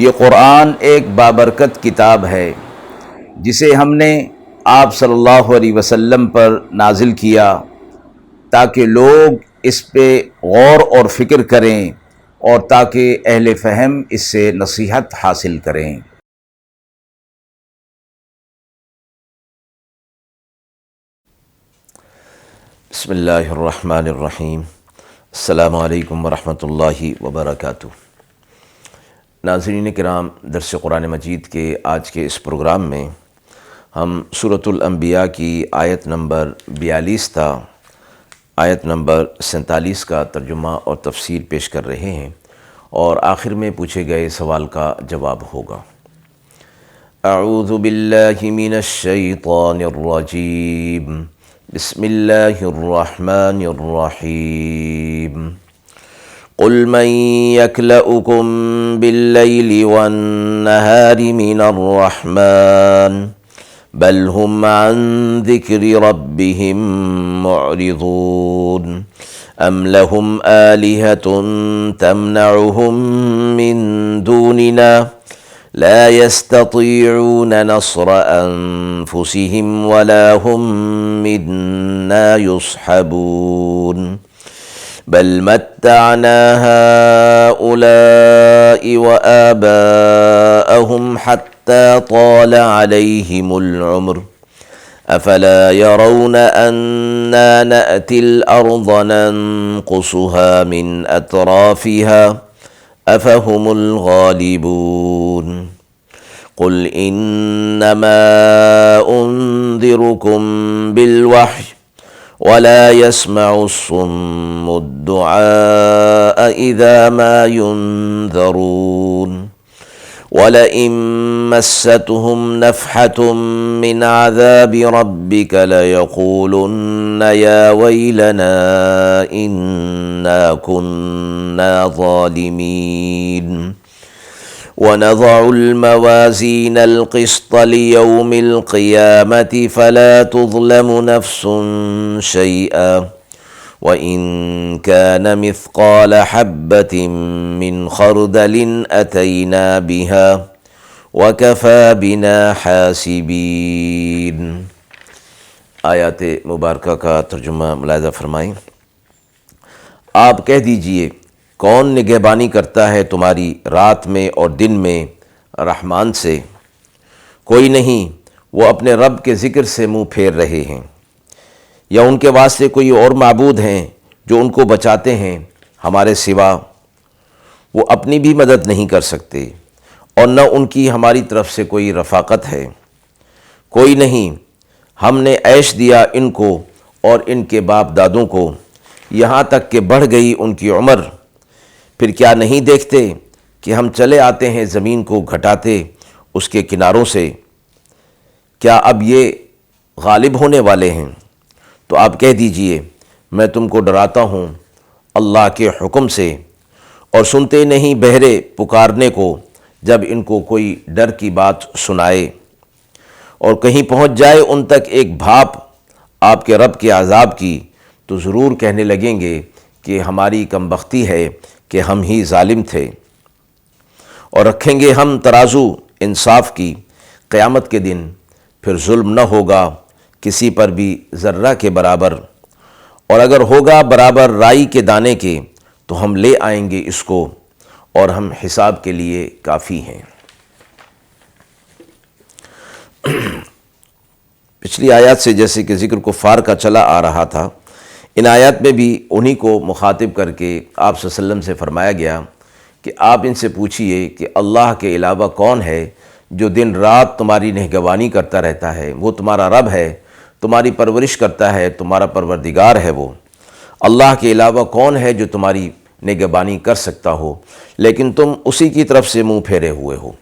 یہ قرآن ایک بابرکت کتاب ہے جسے ہم نے آپ صلی اللہ علیہ وسلم پر نازل کیا تاکہ لوگ اس پہ غور اور فکر کریں اور تاکہ اہل فہم اس سے نصیحت حاصل کریں۔ بسم اللہ الرحمن الرحیم۔ السلام علیکم ورحمۃ اللہ وبرکاتہ۔ ناظرین کرام، درس قرآن مجید کے آج کے اس پروگرام میں ہم سورۃ الانبیاء کی آیت نمبر 42 تا آیت نمبر 47 کا ترجمہ اور تفسیر پیش کر رہے ہیں، اور آخر میں پوچھے گئے سوال کا جواب ہوگا۔ اعوذ باللہ من الشیطان الرجیم، بسم اللہ الرحمن الرحیم۔ قل من يكلؤكم بالليل والنهار من الرحمن بل هم عن ذكر ربهم معرضون أم لهم آلهة تمنعهم من دوننا لا يستطيعون نصر أنفسهم ولا هم منا يصحبون بل متعنا هؤلاء وآباءهم حتى طال عليهم العمر أفلا يرون أنا نأتي الأرض ننقصها من أطرافها أفهم الغالبون قل إنما أنذركم بالوحي ولا يسمع الصم الدعاء إذا ما ينذرون ولئن مستهم نفحة من عذاب ربك ليقولن يا ويلنا إنا كنا ظالمين ونضع الموازين القسط ليوم القيامة فلا تظلم نفس شيئا وإن كان مثقال حبة من خردل أتينا بها وكفى بنا حاسبين۔ آیات مبارکہ کا ترجمہ ملاحظہ فرمائیں۔ آپ کہہ دیجئے، کون نگہبانی کرتا ہے تمہاری رات میں اور دن میں رحمان سے؟ کوئی نہیں، وہ اپنے رب کے ذکر سے منہ پھیر رہے ہیں، یا ان کے واسطے کوئی اور معبود ہیں جو ان کو بچاتے ہیں ہمارے سوا؟ وہ اپنی بھی مدد نہیں کر سکتے، اور نہ ان کی ہماری طرف سے کوئی رفاقت ہے۔ کوئی نہیں، ہم نے عیش دیا ان کو اور ان کے باپ دادوں کو، یہاں تک کہ بڑھ گئی ان کی عمر، پھر کیا نہیں دیکھتے کہ ہم چلے آتے ہیں زمین کو گھٹاتے اس کے کناروں سے؟ کیا اب یہ غالب ہونے والے ہیں؟ تو آپ کہہ دیجئے، میں تم کو ڈراتا ہوں اللہ کے حکم سے، اور سنتے نہیں بہرے پکارنے کو جب ان کو کوئی ڈر کی بات سنائے، اور کہیں پہنچ جائے ان تک ایک بھاپ آپ کے رب کے عذاب کی، تو ضرور کہنے لگیں گے کہ ہماری کم بختی ہے کہ ہم ہی ظالم تھے۔ اور رکھیں گے ہم ترازو انصاف کی قیامت کے دن، پھر ظلم نہ ہوگا کسی پر بھی ذرہ کے برابر، اور اگر ہوگا برابر رائی کے دانے کے تو ہم لے آئیں گے اس کو، اور ہم حساب کے لیے کافی ہیں۔ پچھلی آیات سے جیسے کہ ذکر کفار کا چلا آ رہا تھا، ان آیات میں بھی انہی کو مخاطب کر کے آپ صلی اللہ علیہ وسلم سے فرمایا گیا کہ آپ ان سے پوچھئے کہ اللہ کے علاوہ کون ہے جو دن رات تمہاری نگہبانی کرتا رہتا ہے؟ وہ تمہارا رب ہے، تمہاری پرورش کرتا ہے، تمہارا پروردگار ہے وہ۔ اللہ کے علاوہ کون ہے جو تمہاری نگہبانی کر سکتا ہو، لیکن تم اسی کی طرف سے منہ پھیرے ہوئے ہو؟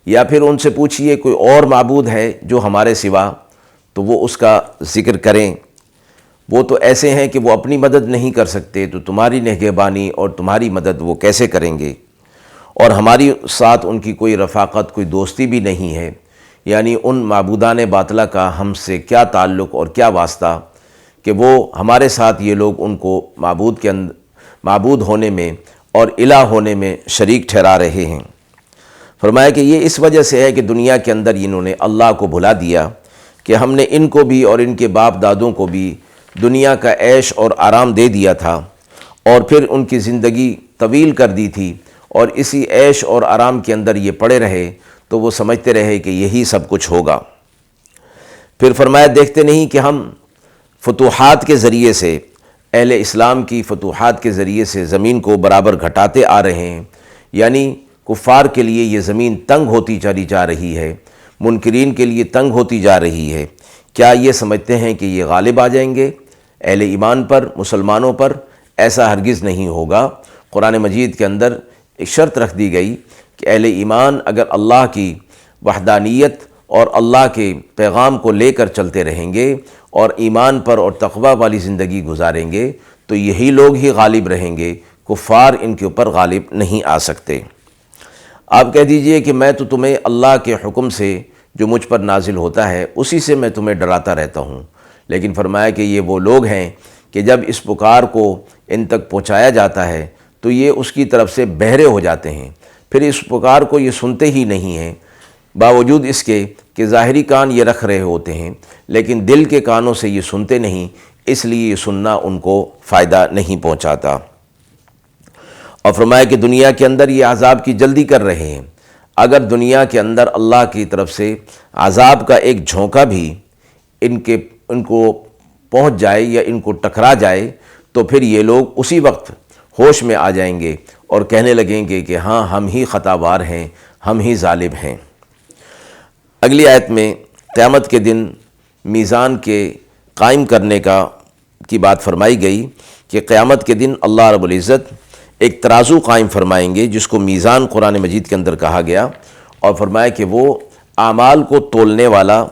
یا پھر ان سے پوچھئے کوئی اور معبود ہے جو ہمارے سوا، تو وہ اس کا ذکر کریں۔ وہ تو ایسے ہیں کہ وہ اپنی مدد نہیں کر سکتے، تو تمہاری نگہبانی اور تمہاری مدد وہ کیسے کریں گے؟ اور ہماری ساتھ ان کی کوئی رفاقت، کوئی دوستی بھی نہیں ہے، یعنی ان معبودان باطلہ کا ہم سے کیا تعلق اور کیا واسطہ کہ وہ ہمارے ساتھ یہ لوگ ان کو معبود ہونے میں اور الہ ہونے میں شریک ٹھہرا رہے ہیں۔ فرمایا کہ یہ اس وجہ سے ہے کہ دنیا کے اندر انہوں نے اللہ کو بھلا دیا کہ ہم نے ان کو بھی اور ان کے باپ دادوں کو بھی دنیا کا عیش اور آرام دے دیا تھا، اور پھر ان کی زندگی طویل کر دی تھی، اور اسی عیش اور آرام کے اندر یہ پڑے رہے، تو وہ سمجھتے رہے کہ یہی سب کچھ ہوگا۔ پھر فرمایا دیکھتے نہیں کہ ہم فتوحات کے ذریعے سے، اہل اسلام کی فتوحات کے ذریعے سے زمین کو برابر گھٹاتے آ رہے ہیں، یعنی کفار کے لیے یہ زمین تنگ ہوتی چلی جا رہی ہے، منکرین کے لیے تنگ ہوتی جا رہی ہے۔ کیا یہ سمجھتے ہیں کہ یہ غالب آ جائیں گے اہل ایمان پر، مسلمانوں پر؟ ایسا ہرگز نہیں ہوگا۔ قرآن مجید کے اندر ایک شرط رکھ دی گئی کہ اہل ایمان اگر اللہ کی وحدانیت اور اللہ کے پیغام کو لے کر چلتے رہیں گے اور ایمان پر اور تقوی والی زندگی گزاریں گے تو یہی لوگ ہی غالب رہیں گے، کفار ان کے اوپر غالب نہیں آ سکتے۔ آپ کہہ دیجئے کہ میں تو تمہیں اللہ کے حکم سے جو مجھ پر نازل ہوتا ہے اسی سے میں تمہیں ڈراتا رہتا ہوں، لیکن فرمایا کہ یہ وہ لوگ ہیں کہ جب اس پکار کو ان تک پہنچایا جاتا ہے تو یہ اس کی طرف سے بہرے ہو جاتے ہیں، پھر اس پکار کو یہ سنتے ہی نہیں ہیں، باوجود اس کے کہ ظاہری کان یہ رکھ رہے ہوتے ہیں لیکن دل کے کانوں سے یہ سنتے نہیں، اس لیے یہ سننا ان کو فائدہ نہیں پہنچاتا۔ اور فرمایا کہ دنیا کے اندر یہ عذاب کی جلدی کر رہے ہیں، اگر دنیا کے اندر اللہ کی طرف سے عذاب کا ایک جھونکا بھی ان کو پہنچ جائے یا ان کو ٹکرا جائے تو پھر یہ لوگ اسی وقت ہوش میں آ جائیں گے اور کہنے لگیں گے کہ ہاں ہم ہی خطابار ہیں، ہم ہی ظالم ہیں۔ اگلی آیت میں قیامت کے دن میزان کے قائم کرنے کی بات فرمائی گئی کہ قیامت کے دن اللہ رب العزت ایک ترازو قائم فرمائیں گے جس کو میزان قرآن مجید کے اندر کہا گیا، اور فرمایا کہ وہ اعمال کو تولنے والا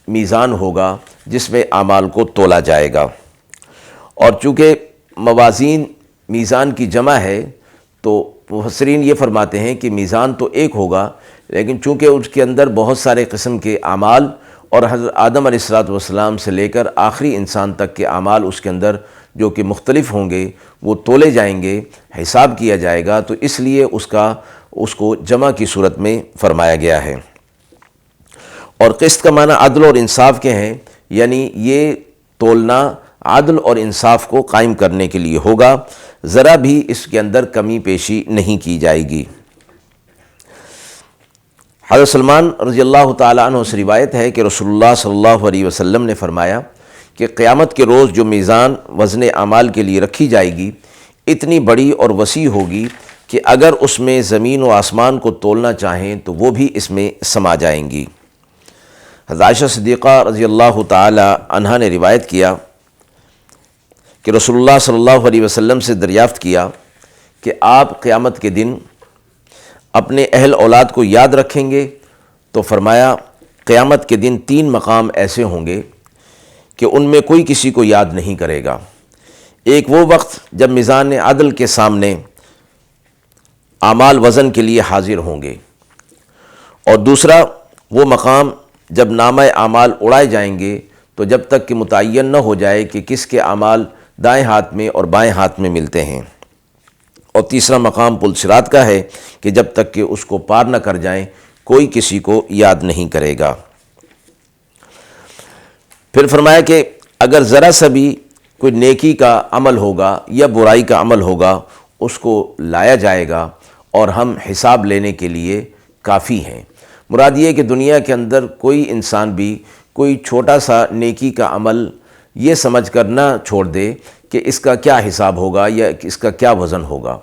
میزان ہوگا جس میں اعمال کو تولا جائے گا۔ اور چونکہ موازین میزان کی جمع ہے تو مفسرین یہ فرماتے ہیں کہ میزان تو ایک ہوگا، لیکن چونکہ اس کے اندر بہت سارے قسم کے اعمال اور حضرت آدم علیہ السلام سے لے کر آخری انسان تک کے اعمال اس کے اندر جو کہ مختلف ہوں گے وہ تولے جائیں گے، حساب کیا جائے گا، تو اس لیے اس کو جمع کی صورت میں فرمایا گیا ہے۔ اور قسط کا معنی عدل اور انصاف کے ہیں، یعنی یہ تولنا عدل اور انصاف کو قائم کرنے کے لیے ہوگا، ذرا بھی اس کے اندر کمی پیشی نہیں کی جائے گی۔ حضرت سلمان رضی اللہ تعالیٰ عنہ سے روایت ہے کہ رسول اللہ صلی اللہ علیہ وسلم نے فرمایا کہ قیامت کے روز جو میزان وزن اعمال کے لیے رکھی جائے گی اتنی بڑی اور وسیع ہوگی کہ اگر اس میں زمین و آسمان کو تولنا چاہیں تو وہ بھی اس میں سما جائیں گی۔ حضرت عائشہ صدیقہ رضی اللہ تعالیٰ عنہا نے روایت کیا کہ رسول اللہ صلی اللہ علیہ وسلم سے دریافت کیا کہ آپ قیامت کے دن اپنے اہل اولاد کو یاد رکھیں گے؟ تو فرمایا قیامت کے دن 3 مقام ایسے ہوں گے کہ ان میں کوئی کسی کو یاد نہیں کرے گا۔ ایک وہ وقت جب میزان عدل کے سامنے اعمال وزن کے لیے حاضر ہوں گے، اور دوسرا وہ مقام جب نامہ اعمال اڑائے جائیں گے تو جب تک کہ متعین نہ ہو جائے کہ کس کے اعمال دائیں ہاتھ میں اور بائیں ہاتھ میں ملتے ہیں، اور تیسرا مقام پل صراط کا ہے کہ جب تک کہ اس کو پار نہ کر جائیں کوئی کسی کو یاد نہیں کرے گا۔ پھر فرمایا کہ اگر ذرا سا بھی کوئی نیکی کا عمل ہوگا یا برائی کا عمل ہوگا اس کو لایا جائے گا اور ہم حساب لینے کے لیے کافی ہیں۔ مراد یہ کہ دنیا کے اندر کوئی انسان بھی کوئی چھوٹا سا نیکی کا عمل یہ سمجھ کر نہ چھوڑ دے کہ اس کا کیا حساب ہوگا یا اس کا کیا وزن ہوگا،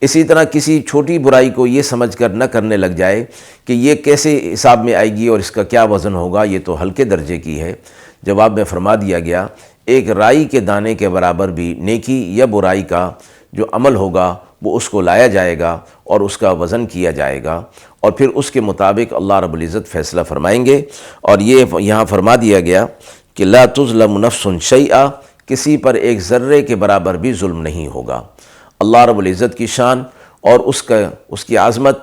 اسی طرح کسی چھوٹی برائی کو یہ سمجھ کر نہ کرنے لگ جائے کہ یہ کیسے حساب میں آئے گی اور اس کا کیا وزن ہوگا، یہ تو ہلکے درجے کی ہے۔ جواب میں فرما دیا گیا ایک رائی کے دانے کے برابر بھی نیکی یا برائی کا جو عمل ہوگا وہ اس کو لایا جائے گا اور اس کا وزن کیا جائے گا، اور پھر اس کے مطابق اللہ رب العزت فیصلہ فرمائیں گے۔ اور یہ یہاں فرما دیا گیا کہ لا تظلم نفس شیئا، کسی پر ایک ذرے کے برابر بھی ظلم نہیں ہوگا۔ اللہ رب العزت کی شان اور اس کی عظمت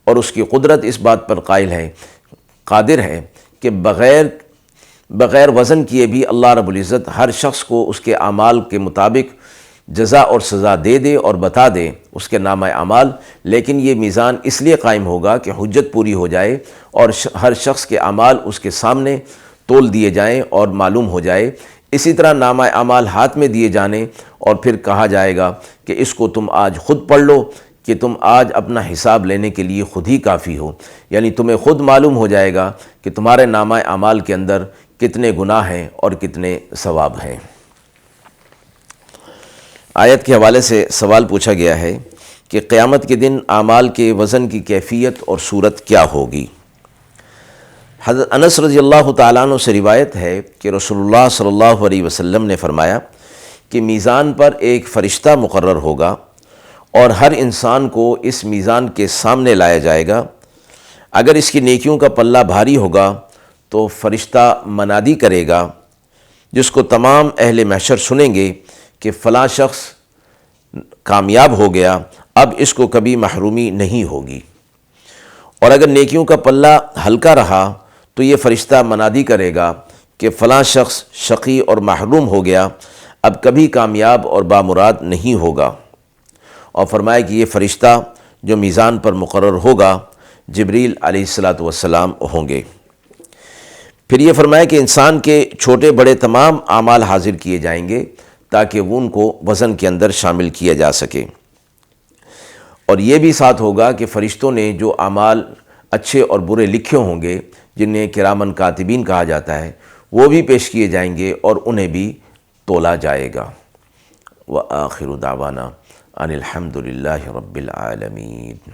اور اس کی قدرت اس بات پر قادر ہے کہ بغیر وزن کیے بھی اللہ رب العزت ہر شخص کو اس کے اعمال کے مطابق جزا اور سزا دے دے اور بتا دے اس کے نامہ اعمال، لیکن یہ میزان اس لیے قائم ہوگا کہ حجت پوری ہو جائے اور ہر شخص کے اعمال اس کے سامنے تول دیے جائیں اور معلوم ہو جائے۔ اسی طرح نامہ اعمال ہاتھ میں دیے جانے اور پھر کہا جائے گا کہ اس کو تم آج خود پڑھ لو کہ تم آج اپنا حساب لینے کے لیے خود ہی کافی ہو، یعنی تمہیں خود معلوم ہو جائے گا کہ تمہارے نامہ اعمال کے اندر کتنے گناہ ہیں اور کتنے ثواب ہیں۔ آیت کے حوالے سے سوال پوچھا گیا ہے کہ قیامت کے دن اعمال کے وزن کی کیفیت اور صورت کیا ہوگی؟ حضرت انس رضی اللہ تعالیٰ عنہ سے روایت ہے کہ رسول اللہ صلی اللہ علیہ وسلم نے فرمایا کہ میزان پر ایک فرشتہ مقرر ہوگا اور ہر انسان کو اس میزان کے سامنے لایا جائے گا۔ اگر اس کی نیکیوں کا پلہ بھاری ہوگا تو فرشتہ منادی کرے گا، جس کو تمام اہل محشر سنیں گے کہ فلاں شخص کامیاب ہو گیا، اب اس کو کبھی محرومی نہیں ہوگی۔ اور اگر نیکیوں کا پلہ ہلکا رہا تو یہ فرشتہ منادی کرے گا کہ فلاں شخص شقی اور محروم ہو گیا، اب کبھی کامیاب اور بامراد نہیں ہوگا۔ اور فرمایا کہ یہ فرشتہ جو میزان پر مقرر ہوگا جبریل علیہ السلام ہوں گے۔ پھر یہ فرمایا کہ انسان کے چھوٹے بڑے تمام اعمال حاضر کیے جائیں گے تاکہ وہ ان کو وزن کے اندر شامل کیا جا سکے۔ اور یہ بھی ساتھ ہوگا کہ فرشتوں نے جو اعمال اچھے اور برے لکھے ہوں گے، جنہیں کرامن کاتبین کہا جاتا ہے، وہ بھی پیش کیے جائیں گے اور انہیں بھی تولا جائے گا۔ وآخر دعوانا ان الحمد للہ رب العالمین۔